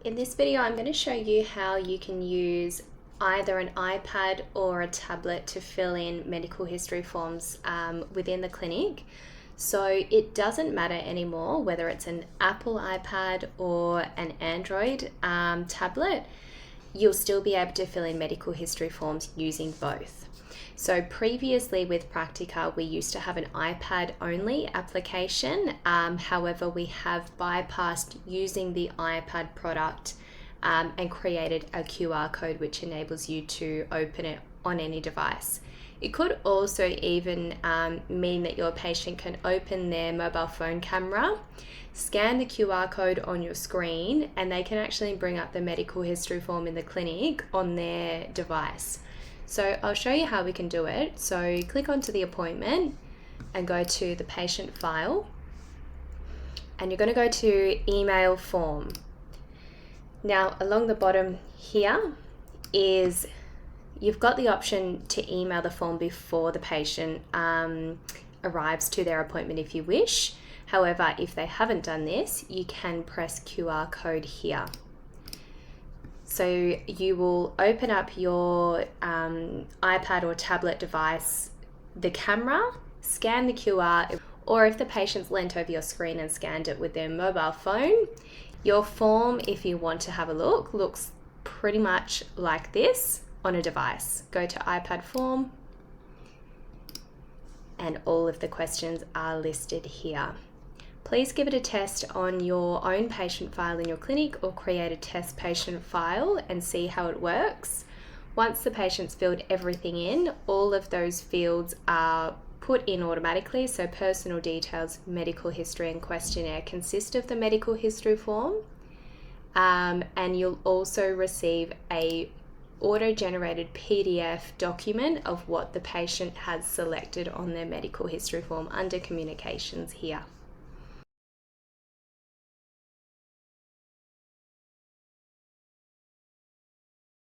In this video, I'm going to show you how you can use either an iPad or a tablet to fill in medical history forms within the clinic. So it doesn't matter anymore whether it's an Apple iPad or an Android tablet, you'll still be able to fill in medical history forms using both. So previously with Praktika, we used to have an iPad only application. However, we have bypassed using the iPad product and created a QR code which enables you to open it on any device. It could also even mean that your patient can open their mobile phone camera, scan the QR code on your screen, and they can actually bring up the medical history form in the clinic on their device. So I'll show you how we can do it. So click onto the appointment and go to the patient file, and you're going to go to email form. Now along the bottom here is you've got the option to email the form before the patient arrives to their appointment if you wish. However, if they haven't done this, you can press QR code here. So you will open up your iPad or tablet device, the camera, scan the QR, or if the patient's leant over your screen and scanned it with their mobile phone, your form, if you want to have a look, looks pretty much like this on a device. Go to iPad form, and all of the questions are listed here. Please give it a test on your own patient file in your clinic or create a test patient file and see how it works. Once the patient's filled everything in, all of those fields are put in automatically. So personal details, medical history and questionnaire consist of the medical history form. And you'll also receive a auto-generated PDF document of what the patient has selected on their medical history form under communications here.